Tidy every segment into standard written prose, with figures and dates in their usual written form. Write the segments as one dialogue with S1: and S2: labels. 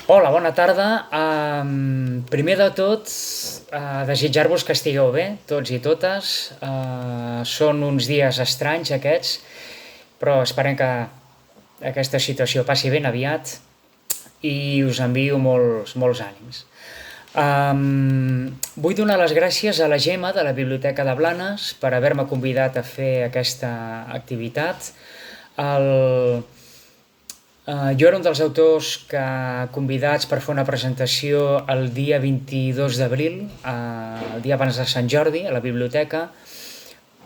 S1: Hola, bona tarda. Primer de tot, desitjar-vos que estigueu bé, tots i totes. Són uns dies estranys aquests, però esperem que aquesta situació passi ben aviat i us envio molts ànims. Vull donar les gràcies a la Gemma de la Biblioteca de Blanes per haver-me convidat a fer aquesta activitat. Jo era un dels autors convidats per fer una presentació el dia 22 d'abril, el dia abans de Sant Jordi, a la biblioteca,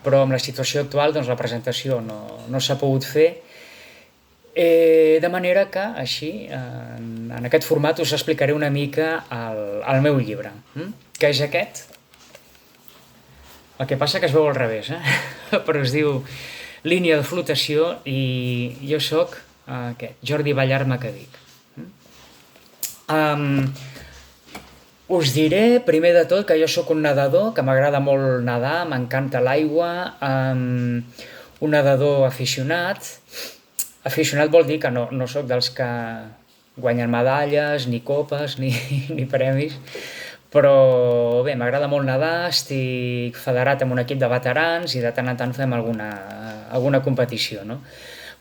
S1: però amb la situació actual doncs, la presentació no s'ha pogut fer. De manera que, així, en aquest format us explicaré una mica el meu llibre, que és aquest. El que passa que es veu al revés, però es diu Línia de flotació i jo sóc Jordi Ballart Macadic. Us diré, primer de tot, que jo sóc un nedador, que m'agrada molt nedar, m'encanta l'aigua, un nedador aficionat. Aficionat vol dir que no sóc dels que guanyen medalles, ni copes, ni premis, però bé, m'agrada molt nedar, estic federat amb un equip de veterans i de tant en tant fem alguna competició, no?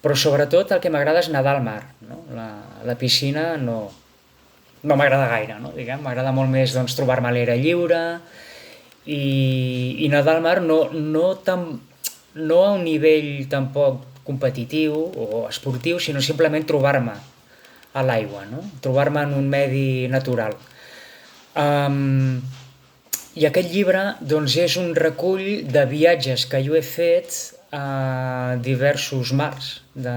S1: Però sobretot el que m'agrada és nedar al mar, no? La piscina no m'agrada gaire, no? Diguem, m'agrada molt més doncs, trobar-me a l'aire lliure i nedar al mar no a un nivell tampoc competitiu o esportiu, sinó simplement trobar-me a l'aigua, no? Trobar-me en un medi natural. I aquest llibre doncs, és un recull de viatges que jo he fet a diversos mars de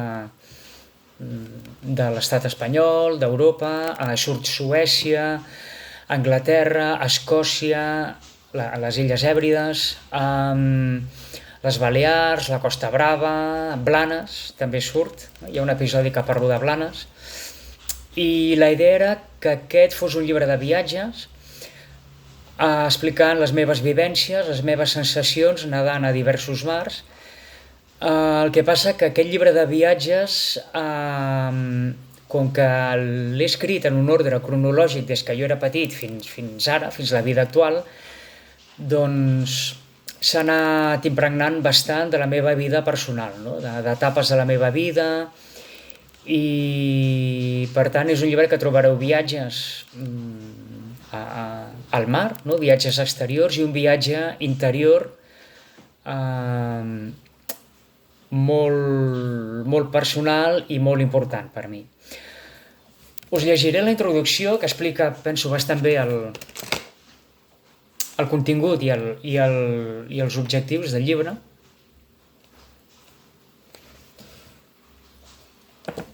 S1: l'estat espanyol, d'Europa, surt Suècia, Anglaterra, Escòcia, les Illes Hèbrides, les Balears, la Costa Brava, Blanes també surt, hi ha un episodi que parlo de Blanes, i la idea era que aquest fos un llibre de viatges explicant les meves vivències, les meves sensacions nedant a diversos mars. El que passa que aquest llibre de viatges, com que l'he escrit en un ordre cronològic des que jo era petit fins ara, fins a la vida actual, doncs s'ha anat impregnant bastant de la meva vida personal, no? D'etapes de la meva vida, i per tant és un llibre que trobareu viatges al mar, no? Viatges exteriors i un viatge interior molt personal i molt important per mi. Us llegiré la introducció que explica, penso, bastant bé el contingut i els objectius del llibre.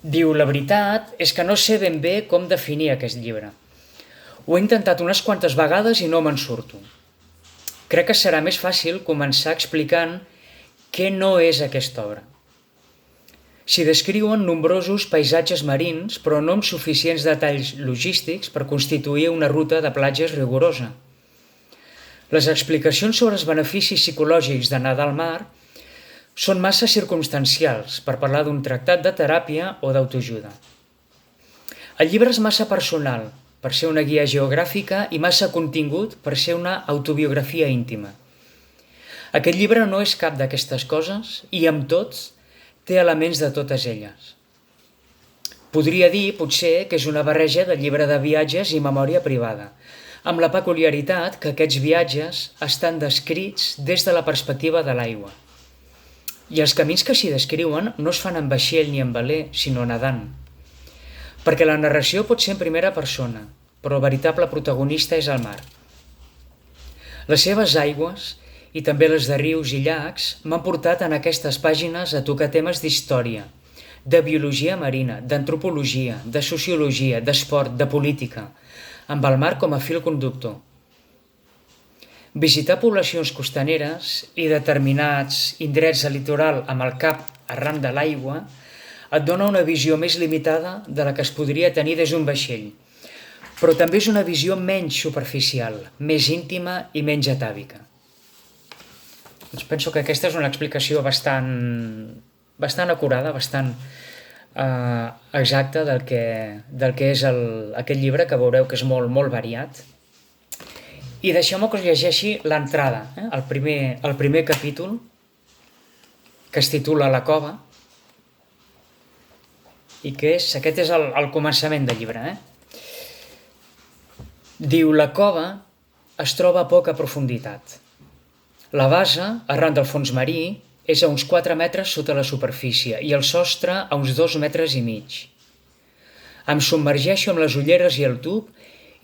S1: Diu, la veritat és que no sé ben bé com definir aquest llibre. Ho he intentat unes quantes vegades i no me'n surto. Crec que serà més fàcil començar explicant què no és aquesta obra. S'hi descriuen nombrosos paisatges marins, però no amb suficients detalls logístics per constituir una ruta de platges rigorosa. Les explicacions sobre els beneficis psicològics de nedar al mar són massa circumstancials per parlar d'un tractat de teràpia o d'autoajuda. El llibre és massa personal per ser una guia geogràfica i massa contingut per ser una autobiografia íntima. Aquest llibre no és cap d'aquestes coses i, amb tots, té elements de totes elles. Podria dir, potser, que és una barreja de llibre de viatges i memòria privada, amb la peculiaritat que aquests viatges estan descrits des de la perspectiva de l'aigua. I els camins que s'hi descriuen no es fan en vaixell ni en veler, sinó nedant. Perquè la narració pot ser en primera persona, però el veritable protagonista és el mar. Les seves aigües, i també les de rius i llacs, m'han portat en aquestes pàgines a tocar temes d'història, de biologia marina, d'antropologia, de sociologia, d'esport, de política, amb el mar com a fil conductor. Visitar poblacions costaneres i determinats indrets del litoral amb el cap arran de l'aigua et dona una visió més limitada de la que es podria tenir des d'un vaixell, però també és una visió menys superficial, més íntima i menys atàvica. Doncs penso que aquesta és una explicació bastant acurada, bastant exacta del que és aquest llibre, que veureu que és molt, molt variat. I deixeu-me que us llegeixi l'entrada, el primer capítol, que es titula La cova, i aquest és el començament del llibre. Diu: la cova es troba a poca profunditat. La base, arran del fons marí, és a uns 4 metres sota la superfície i el sostre a uns 2 metres i mig. Em submergeixo amb les ulleres i el tub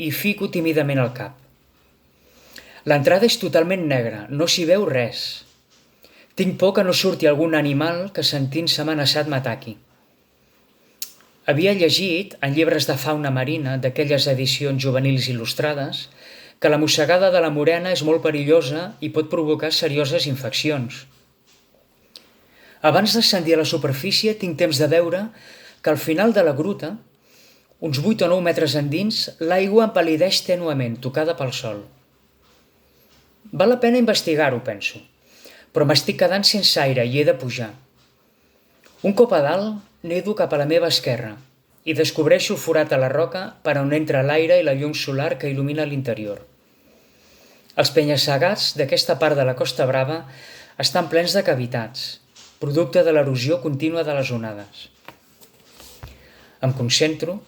S1: i fico tímidament el cap. L'entrada és totalment negra, no s'hi veu res. Tinc por que no surti algun animal que, sentint-se amenaçat, m'ataqui. Havia llegit, en llibres de fauna marina, d'aquelles edicions juvenils il·lustrades, que la mossegada de la morena és molt perillosa i pot provocar serioses infeccions. Abans d'ascendir a la superfície tinc temps de veure que al final de la gruta, uns 8 o 9 metres endins, l'aigua empal·lideix tènuement, tocada pel sol. Val la pena investigar-ho, penso, però m'estic quedant sense aire i he de pujar. Un cop a dalt, nedo cap a la meva esquerra i descobreixo el forat a la roca per on entra l'aire i la llum solar que il·lumina l'interior. Els penya-segats d'aquesta part de la Costa Brava estan plens de cavitats, producte de l'erosió contínua de les onades. Em concentro,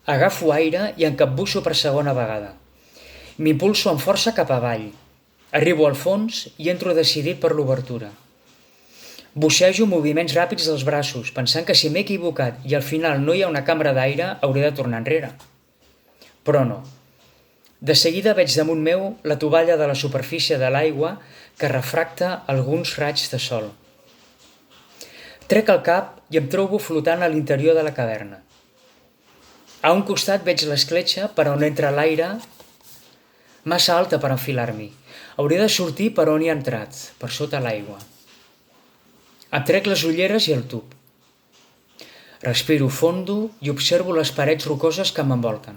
S1: agafo aire i em capbusso per segona vegada. M'impulso amb força cap avall. Arribo al fons i entro decidit per l'obertura. Bussejo moviments ràpids dels braços, pensant que si m'he equivocat i al final no hi ha una cambra d'aire, hauré de tornar enrere. Però no. De seguida veig damunt meu la tovalla de la superfície de l'aigua que refracta alguns raigs de sol. Trec el cap i em trobo flotant a l'interior de la caverna. A un costat veig l'escletxa per on entra l'aire, massa alta per enfilar-m'hi. Hauré de sortir per on hi ha entrat, per sota l'aigua. Em trec les ulleres i el tub. Respiro fondo i observo les parets rocoses que m'envolten.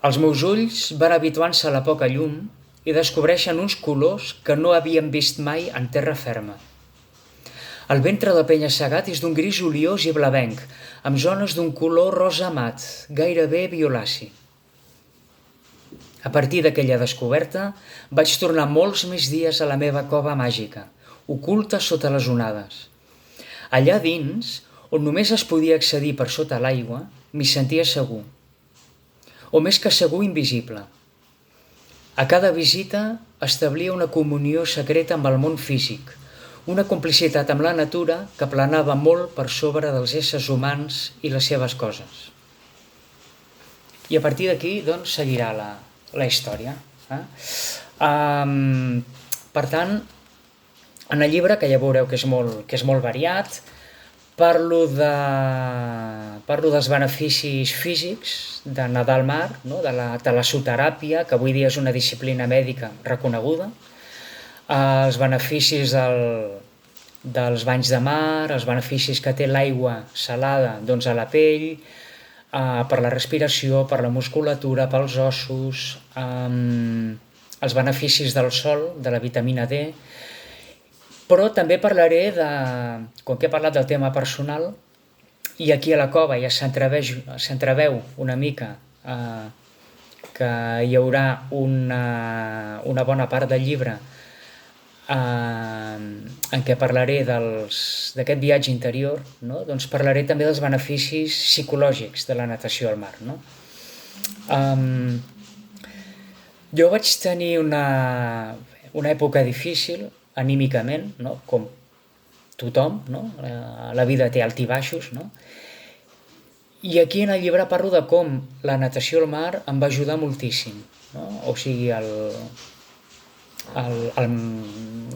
S1: Els meus ulls van habituant-se a la poca llum i descobreixen uns colors que no havien vist mai en terra ferma. El ventre del penya-segat és d'un gris oliós i blavenc, amb zones d'un color rosa mat, gairebé violaci. A partir d'aquella descoberta, vaig tornar molts més dies a la meva cova màgica, oculta sota les onades. Allà dins, on només es podia accedir per sota l'aigua, m'hi sentia segur. O més que segur, invisible. A cada visita establia una comunió secreta amb el món físic, una complicitat amb la natura que planava molt per sobre dels éssers humans i les seves coses. I a partir d'aquí, doncs, seguirà la història. Per tant, en el llibre, que ja veureu que és molt variat, parlo dels beneficis físics de nedar al mar, no? de la talassoteràpia, que avui dia és una disciplina mèdica reconeguda, els beneficis dels banys de mar, els beneficis que té l'aigua salada doncs, a la pell, per la respiració, per la musculatura, pels ossos, els beneficis del sol, de la vitamina D, però també parlaré com que he parlat del tema personal, i aquí a la cova ja s'entreveu una mica que hi haurà una bona part del llibre en què parlaré d'aquest viatge interior, no? Doncs parlaré també dels beneficis psicològics de la natació al mar. No? Jo vaig tenir una època difícil, anímicament, no? Com tothom, no? La vida té alts i baixos, no? I aquí en el llibre parlo de com la natació al mar em va ajudar moltíssim, no? O sigui,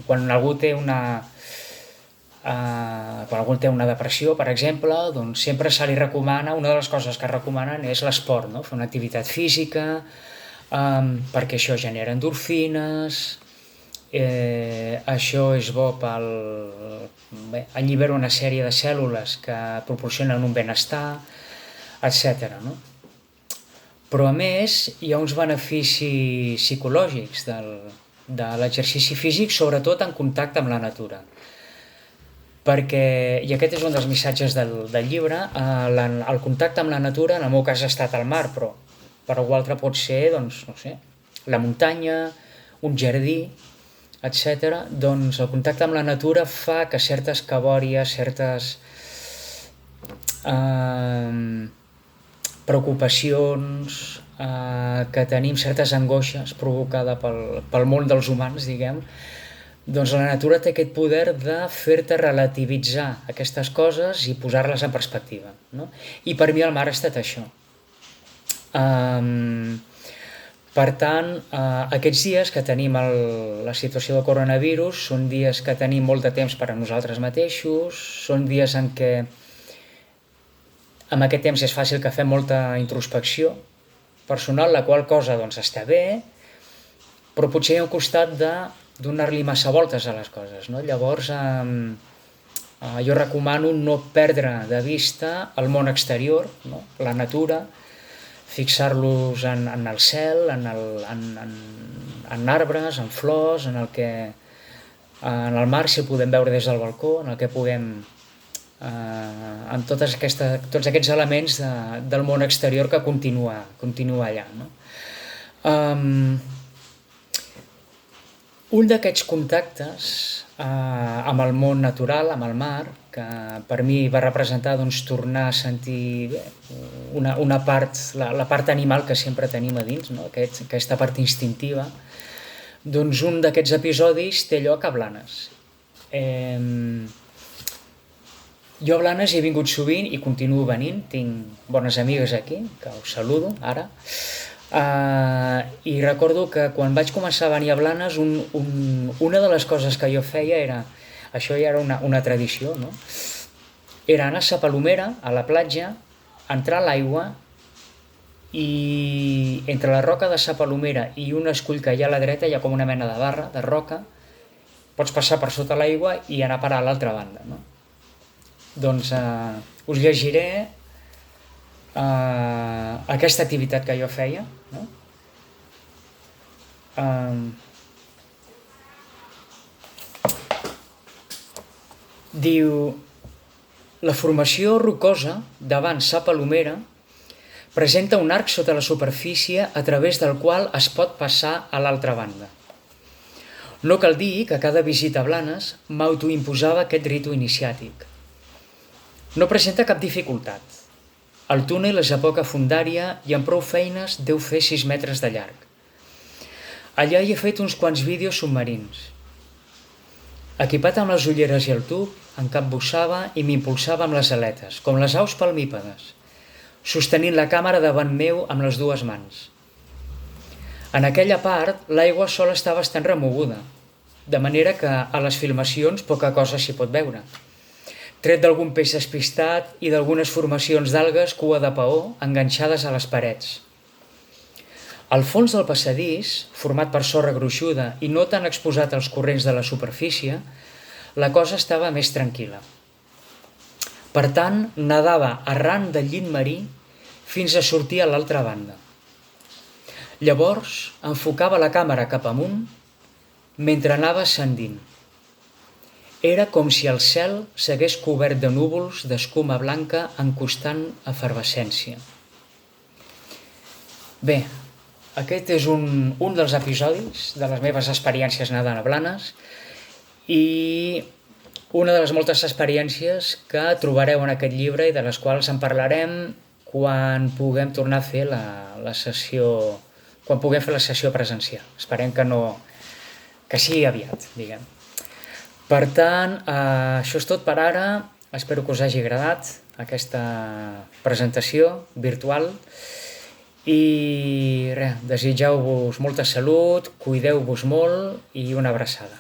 S1: quan algú té una depressió, per exemple, doncs sempre se li recomana, una de les coses que recomanen és l'esport, no? Fer una activitat física, perquè això genera endorfines, això és bo allibera una sèrie de cèl·lules que proporcionen un benestar, etc. No? Però a més hi ha uns beneficis psicològics de l'exercici físic, sobretot en contacte amb la natura. i aquest és un dels missatges del llibre, el contacte amb la natura, en el meu cas ha estat el mar, però per algú altre pot ser, doncs, no sé, la muntanya, un jardí, etc. Doncs el contacte amb la natura fa que certes cabòries, certes preocupacions que tenim, certes angoixes provocades pel món dels humans, diguem, doncs la natura té aquest poder de fer-te relativitzar aquestes coses i posar-les en perspectiva, no? I per mi el mar ha estat això. Per tant, aquests dies que tenim la situació del coronavirus són dies que tenim molt de temps per a nosaltres mateixos, són dies en què amb aquest temps és fàcil que fem molta introspecció personal, la qual cosa doncs està bé, però potser hi ha un costat de donar-li massa voltes a les coses, no? Llavors jo recomano no perdre de vista el món exterior, no? La natura, fixar-los en el cel, en arbres, en flors, en el mar, si el podem veure des del balcó, en el que puguem amb tots aquests elements del món exterior que continua allà, no? Un d'aquests contactes amb el món natural, amb el mar, que per mi va representar doncs, tornar a sentir una part, la part animal que sempre tenim a dins, no? Aquesta part instintiva, doncs un d'aquests episodis té lloc a Blanes. Jo a Blanes hi he vingut sovint i continuo venint, tinc bones amigues aquí, que us saludo ara, i recordo que quan vaig començar a venir a Blanes una de les coses que jo feia era, això ja era una tradició, no? Era anar a Sa Palomera, a la platja, entrar a l'aigua i entre la roca de Sa Palomera i un escull que hi ha a la dreta hi ha com una mena de barra, de roca, pots passar per sota l'aigua i anar a parar a l'altra banda, no? Doncs us llegiré aquesta activitat que jo feia, no? Diu: la formació rocosa davant Sa Palomera presenta un arc sota la superfície a través del qual es pot passar a l'altra banda. No cal dir que a cada visita a Blanes m'autoimposava aquest ritu iniciàtic. No presenta cap dificultat. El túnel és a poca fondària i amb prou feines deu fer 6 metres de llarg. Allà hi he fet uns quants vídeos submarins. Equipat amb les ulleres i el tub, em capbussava i m'impulsava amb les aletes, com les aus palmípedes, sostenint la càmera davant meu amb les dues mans. En aquella part, l'aigua sol està bastant remoguda, de manera que a les filmacions poca cosa s'hi pot veure, tret d'algun peix despistat i d'algunes formacions d'algues cua de paó enganxades a les parets. Al fons del passadís, format per sorra gruixuda i no tan exposat als corrents de la superfície, la cosa estava més tranquil·la. Per tant, nedava arran del llit marí fins a sortir a l'altra banda. Llavors, enfocava la càmera cap amunt mentre anava ascendint. Era com si el cel s'hagués cobert de núvols d'escuma blanca en constant efervescència. Bé, aquest és un dels episodis de les meves experiències nedant a Blanes i una de les moltes experiències que trobareu en aquest llibre i de les quals en parlarem quan puguem tornar a fer la sessió, quan puguem fer la sessió presencial. Esperem que sigui aviat, diguem. Per tant, això és tot per ara. Espero que us hagi agradat aquesta presentació virtual i res, desitgeu-vos molta salut, cuideu-vos molt i una abraçada.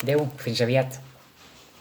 S1: Adéu, fins aviat.